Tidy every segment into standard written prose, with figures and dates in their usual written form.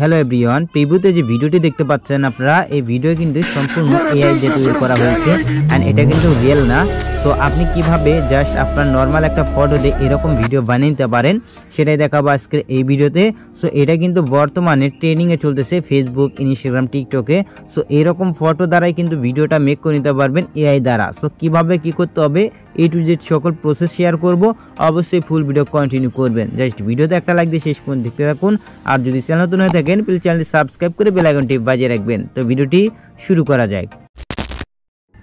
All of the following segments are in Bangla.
হ্যালো এভরিওয়ান, প্রিভিউতে যে ভিডিওটি দেখতে পাচ্ছেন আপনারা, এই ভিডিও কিন্তু সম্পূর্ণ এআই দিয়ে তৈরি করা হয়েছে এন্ড এটা কিন্তু রিয়েল না। সো আপনি কিভাবে জাস্ট আপনার নর্মাল একটা ফটো দিয়ে এরকম ভিডিও বানিয়ে নিতে পারেন সেটাই দেখাবো আজকের এই ভিডিওতে। সো এটা কিন্তু বর্তমানে ট্রেনিংয়ে চলতেছে ফেসবুক, ইনস্টাগ্রাম, টিকটকে। সো এরকম ফটো দ্বারাই কিন্তু ভিডিওটা মেক করে নিতে পারবেন এআই দ্বারা। সো কিভাবে কি করতে হবে A to Z সকল প্রসেস শেয়ার করব, অবশ্যই ফুল ভিডিও কন্টিনিউ করবেন। জাস্ট ভিডিওতে একটা লাইক দিয়ে শেষ পর্যন্ত দেখতে থাকুন। আর যদি চ্যানেল নতুন হয়ে থাকেন প্লিজ চ্যানেলটি সাবস্ক্রাইব করে বেল আইকনটি বাজিয়ে রাখবেন। তো ভিডিওটি শুরু করা যাক।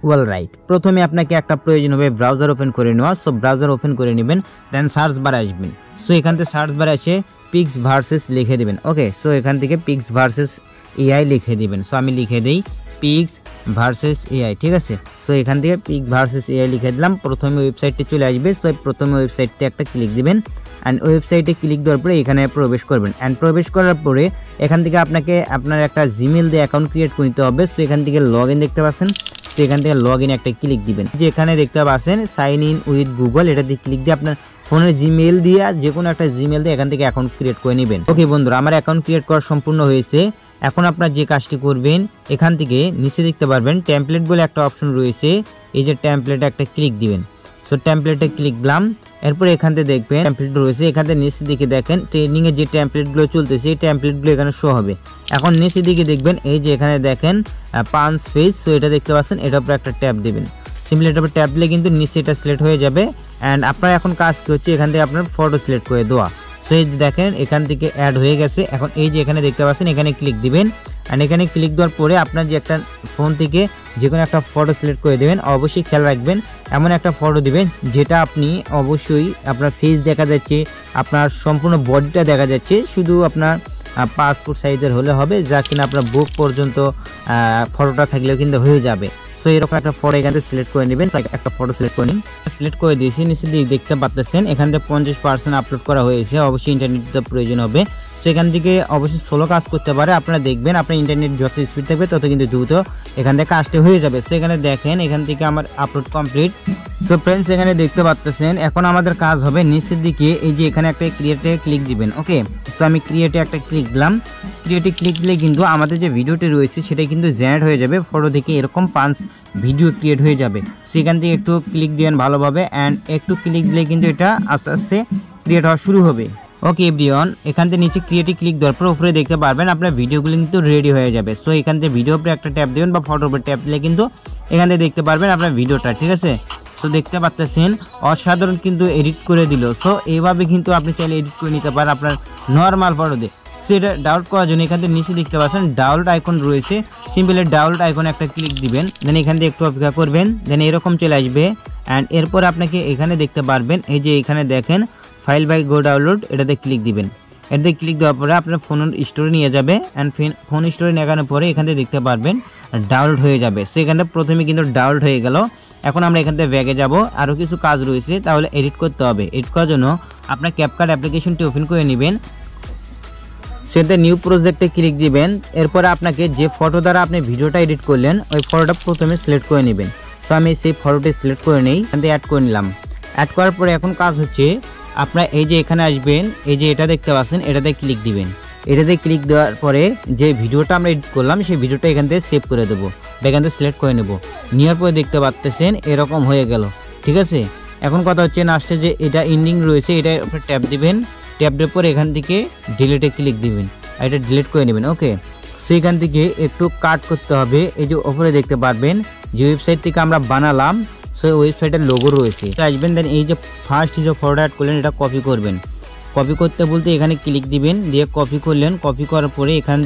ওয়েল রাইট, প্রথমে আপনাকে একটা প্রয়োজন হবে ব্রাউজার ওপেন করে নেওয়া। সো ব্রাউজার ওপেন করে নেবেন, দেন সার্চ বারে আসবেন। সো এখান থেকে সার্চ বারে এসে পিক্স ভার্সেস লিখে দেবেন। ওকে, সো এখান থেকে পিক্স ভার্সেস এআই লিখে দিবেন। সো আমি লিখে দিই পিক্স ভার্সেস এআই, ঠিক আছে। সো এখান থেকে পিক্স ভার্সেস এআই লিখে দিলাম। প্রথমে ওয়েবসাইটটি চলে আসবে। সো প্রথমে ওয়েবসাইটতে একটা ক্লিক দিবেন অ্যান্ড ওয়েবসাইটে ক্লিক দেওয়ার পরে এখানে প্রবেশ করবেন। অ্যান্ড প্রবেশ করার পরে এখান থেকে আপনাকে আপনার একটা জিমেল দিয়ে অ্যাকাউন্ট ক্রিয়েট করে নিতে হবে। সো এখান থেকে লগ ইন দেখতে পাচ্ছেন। সো এখান থেকে লগ ইন একটা ক্লিক দিবেন। যে এখানে দেখতে পাচ্ছেন সাইন ইন উইথ গুগল, এটা দিয়ে ক্লিক দিয়ে আপনার ফোনের জিমেল দিয়ে যে কোনো একটা জিমেল দিয়ে এখান থেকে অ্যাকাউন্ট ক্রিয়েট করে নেবেন। ওকে বন্ধুরা, আমার অ্যাকাউন্ট ক্রিয়েট করা সম্পূর্ণ হয়েছে। এখন আপনার যে কাজটি করবেন, এখান থেকে নিচে দেখতে পারবেন টেমপ্লেট বলে একটা অপশন রয়েছে। এই যে টেমপ্লেটে একটা ক্লিক দিবেন। সো টেমপ্লেটে ক্লিক দিলাম। এরপর এখান থেকে দেখবেন টেমপ্লেট রয়েছে। এখান থেকে নিচের দিকে দেখেন ট্রেনিংয়ে যে টেমপ্লেটগুলো চলতেছে এই টেমপ্লেটগুলো এখানে শো হবে। এখন নিচের দিকে দেখবেন এই যে এখানে দেখেন পাঞ্চ ফেস। সো এটা দেখতে পাচ্ছেন, এটার উপরে একটা ট্যাপ দিবেন। সিম্পলি এটার উপর ট্যাপ দিলে কিন্তু নিচে এটা সিলেক্ট হয়ে যাবে। অ্যান্ড আপনার এখন কাজ কি হচ্ছে, এখান থেকে আপনার ফটো সিলেক্ট করে দেওয়া। সো এই দেখেন এখান থেকে অ্যাড হয়ে গেছে। এখন এই যে এখানে দেখতে পাচ্ছেন এখানে ক্লিক দিবেন। অ্যান্ড এখানে ক্লিক দেওয়ার পরে আপনার যে একটা ফোন থেকে যে কোনো একটা ফটো সিলেক্ট করে দেবেন। অবশ্যই খেয়াল রাখবেন এমন একটা ফটো দিবেন যেটা আপনি অবশ্যই আপনার ফেস দেখা যাচ্ছে, আপনার সম্পূর্ণ বডিটা দেখা যাচ্ছে, শুধু আপনার পাসপোর্ট সাইজের হলে হবে, যা কিনা আপনার বুক পর্যন্ত ফটোটা থাকলেও কিন্তু হয়ে যাবে। সো এরকম একটা ফটো এখান থেকে সিলেক্ট করে নেবেন। একটা ফটো সিলেক্ট করে নিন। সিলেক্ট করে দিয়েছি, নিচে দিকে দেখতে পাচ্ছেন এখান থেকে 50% আপলোড করা হয়েছে। অবশ্যই ইন্টারনেটের প্রয়োজন হবে। সেখান থেকে অবশ্যই স্লো কাজ করতে পারে। আপনারা দেখবেন আপনার ইন্টারনেট যত স্পিড থাকবে তত কিন্তু দ্রুত এখান থেকে কাজটা হয়ে যাবে। সো এখানে দেখেন এখান থেকে আমার আপলোড কমপ্লিট। সো ফ্রেন্ডস এখানে দেখতে পাচ্ছেন এখন আমাদের কাজ হবে নিচের দিকে এই যে এখানে একটা ক্রিয়েটে ক্লিক দিবেন। ওকে, সো আমি ক্রিয়েটে একটা ক্লিক দিলাম। ক্রিয়েটে ক্লিক দিলে কিন্তু আমাদের যে ভিডিওটি রয়েছে সেটা কিন্তু জেনারেট হয়ে যাবে। ফটো থেকে এরকম 5 ভিডিও ক্রিয়েট হয়ে যাবে। সেখান থেকে একটু ক্লিক দিবেন ভালোভাবে। অ্যান্ড একটু ক্লিক দিলে কিন্তু এটা আস্তে আস্তে ক্রিয়েট হওয়া শুরু হবে। ওকে এভরিওয়ান, এখান থেকে নিচে ক্রিয়েটে ক্লিক দেওয়ার পর উপরে দেখতে পারবেন আপনার ভিডিওগুলো কিন্তু রেডি হয়ে যাবে। সো এখান থেকে ভিডিও উপরে একটা ট্যাপ দেবেন বা ফটোর উপরে ট্যাপ দিলে কিন্তু এখান থেকে দেখতে পারবেন আপনার ভিডিওটা, ঠিক আছে। সো দেখতে পাচ্ছেন অসাধারণ কিন্তু এডিট করে দিল। সো এইভাবে কিন্তু আপনি চাইলে এডিট করে নিতে পারেন আপনার নর্মাল ফটো দিয়ে। সো এটা ডাউনলোড করার জন্য এখান থেকে নিচে দেখতে পাচ্ছেন ডাউনলোড আইকন রয়েছে। সিম্পলি ডাউনলোড আইকনে একটা ক্লিক দিবেন। দেন এখান থেকে একটু অপেক্ষা করবেন। দেন এরকম চলে আসবে। অ্যান্ড এরপর আপনাকে এখানে দেখতে পারবেন এই যে এখানে দেখেন ফাইল বাই গো ডাউনলোড, এটাতে ক্লিক দিবেন। এটাতে ক্লিক দেওয়ার পরে আপনার ফোন স্টোরে নিয়ে যাবে। অ্যান্ড ফোন স্টোরে নেওয়ার পরে এখান থেকে দেখতে পারবেন ডাউনলোড হয়ে যাবে। সো এখান থেকে প্রথমে কিন্তু ডাউনলোড হয়ে গেল। এখন আমরা এখান থেকে ব্যাগে যাব। আরও কিছু কাজ রয়েছে, তাহলে এডিট করতে হবে। এডিট করার জন্য আপনার ক্যাপকাট অ্যাপ্লিকেশনটি ওপেন করে নেবেন। সেটা নিউ প্রজেক্টে ক্লিক দিবেন। এরপরে আপনাকে যে ফটো দ্বারা আপনি ভিডিওটা এডিট করলেন ওই ফটোটা প্রথমে সিলেক্ট করে নেবেন। সো আমি সেই ফটোটি সিলেক্ট করে নিই, এখান থেকে অ্যাড করে নিলাম। অ্যাড করার পরে এখন কাজ হচ্ছে আপনার এই যে এখানে আসবেন, এই যে এটা দেখতে পাচ্ছেন এটাতে ক্লিক দিবেন। এটাতে ক্লিক দেওয়ার পরে যে ভিডিওটা আমরা এডিট করলাম সেই ভিডিওটা এখান থেকে সেভ করে দেবো, এখান থেকে সিলেক্ট করে নেব। নেওয়ার পরে দেখতে পাচ্ছেন এরকম হয়ে গেল, ঠিক আছে। এখন কথা হচ্ছে লাস্টে যে এটা এন্ডিং রয়েছে এটার উপরে ট্যাপ দিবেন। ট্যাপ দেওয়ার পরে এখান থেকে ডিলিটে ক্লিক দিবেন আর এটা ডিলিট করে নেবেন। ওকে, সেইখান থেকে একটু কাট করতে হবে। এই যে ওপরে দেখতে পারবেন যে ওয়েবসাইট থেকে আমরা বানালাম সো ওয়েবসাইটের লোগো রয়েছে, আসবেন। দেন এই যে ফার্স্ট যে ফটো অ্যাড করলেন এটা কপি করবেন। কপি করতে বলতে এখানে ক্লিক দিবেন, দিয়ে কপি করলেন। কপি করার পরে এখান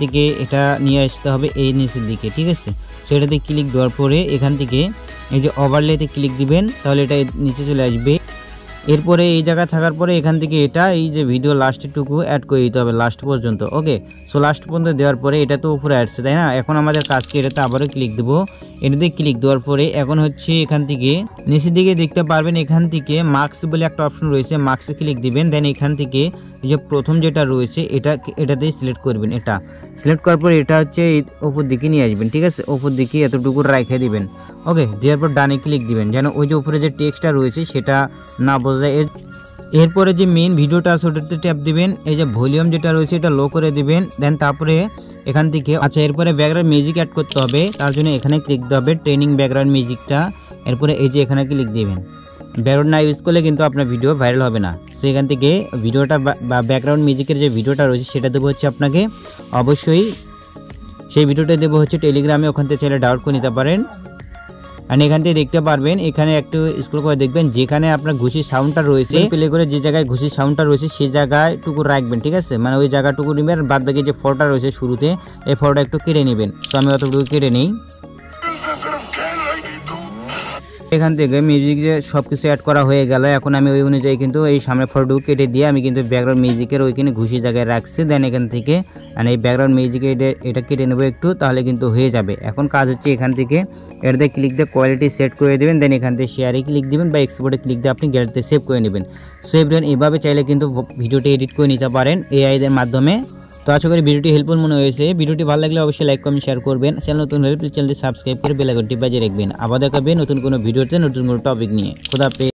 থেকে এটা নিয়ে আসতে হবে এই নিচের দিকে, ঠিক আছে। সো এটাতে ক্লিক দেওয়ার পরে এখান থেকে এই যে ওভারলেতে ক্লিক দিবেন, তাহলে এটা নিচে চলে আসবে। এরপরে এই জায়গা থাকার পরে এখান থেকে এটা এই যে ভিডিও লাস্টেরটুকু অ্যাড করে দিতে হবে লাস্ট পর্যন্ত। ওকে, সো লাস্ট পর্যন্ত দেওয়ার পরে এটা তো উপরে আসছে, তাই না। এখন আমাদের কাজকে এটাতে আবারও ক্লিক দেবো। এটাতে ক্লিক দেওয়ার পরে এখন হচ্ছে এখান থেকে নিচের দিকে দেখতে পারবেন এখান থেকে মার্কস বলে একটা অপশন রয়েছে, মার্কসে ক্লিক দিবেন। দেন এখান থেকে এই যে প্রথম যেটা রয়েছে এটাতেই সিলেক্ট করবেন। এটা সিলেক্ট করার পর এটা হচ্ছে উপর দিকে নিয়ে আসবেন, ঠিক আছে। উপর দিকে এতটুকু রেখে দিবেন। ওকে, দেওয়ার পর ডানে ক্লিক দিবেন যেন ওই যে উপরে যে টেক্সটটা রয়েছে সেটা না বোঝা যায়। এরপরে যে মেইন ভিডিওটা আছে ওটাতে ট্যাপ দিবেন, এই যে ভলিউম যেটা রয়েছে এটা লো করে দিবেন, দেন তারপরে এখান থেকে আচ্ছা এরপরে ব্যাকগ্রাউন্ড মিউজিক অ্যাড করতে হবে, তার জন্য এখানে ক্লিক দিতে হবে ট্রেনিং ব্যাকগ্রাউন্ড মিউজিকটা, এরপরে এই যে এখানে ক্লিক দিবেন। ব্যাকগ্রাউন্ড না ইউজ করলে কিন্তু আপনার ভিডিও ভাইরাল হবে না। সো এখান থেকে ভিডিওটা বা ব্যাকগ্রাউন্ড মিউজিকের যে ভিডিওটা রয়েছে সেটা দেবো হচ্ছে আপনাকে অবশ্যই সেই ভিডিওটা দেবো হচ্ছে টেলিগ্রামে, ওখান থেকে চাইলে ডাউনলোড করে নিতে পারেন। আর এখান থেকে দেখতে পারবেন এখানে একটু স্ক্রল করে দেখবেন যেখানে আপনার ঘুষির সাউন্ডটা রয়েছে, প্লে করে যে জায়গায় ঘুষির সাউন্ডটা রয়েছে সেই জায়গায় টুকু রাখবেন, ঠিক আছে, মানে ওই জায়গাটুকু নেবেন, বাদ বাকি যে ফটোটা রয়েছে শুরুতে এই ফটোটা একটু কেটে নেবেন। তো আমি অতটুকু কেটে নিই। এখান থেকে মিউজিক যে সব কিছু অ্যাড করা হয়ে গেল, এখন আমি ওই অনুযায়ী কিন্তু এই সামনে ফটোটুকু কেটে দিয়ে আমি কিন্তু ব্যাকগ্রাউন্ড মিউজিকের ওইখানে ঘুষি জায়গায় রাখছি। দেন এখান থেকে আর এই ব্যাকগ্রাউন্ড মিউজিকে এটা কেটে নেবো একটু, তাহলে কিন্তু হয়ে যাবে। এখন কাজ হচ্ছে এখান থেকে এটাতে ক্লিক দিয়ে কোয়ালিটি সেট করে দেবেন, দেন এখান থেকে শেয়ারে ক্লিক দিবেন বা এক্সপোর্টে ক্লিক দিয়ে আপনি গ্যালারিতে সেভ করে নেবেন। সো এভরিওয়ান এভাবে চাইলে কিন্তু ভিডিওটি এডিট করে নিতে পারেন এআই এর মাধ্যমে। তো আশা করি ভিডিওটি হেল্পফুল মনে হয়েছে। ভিডিওটি ভালো লাগলে অবশ্যই লাইক কমেন্ট শেয়ার করবেন। চ্যানেল নতুন হলে প্লিজ চ্যানেলটি সাবস্ক্রাইব করে বেল আইকনটি বাজিয়ে রাখবেন। আবার দেখাবে নতুন কোনো ভিডিওতে নতুন কোনো টপিক নিয়ে। খোদা হাফেজ।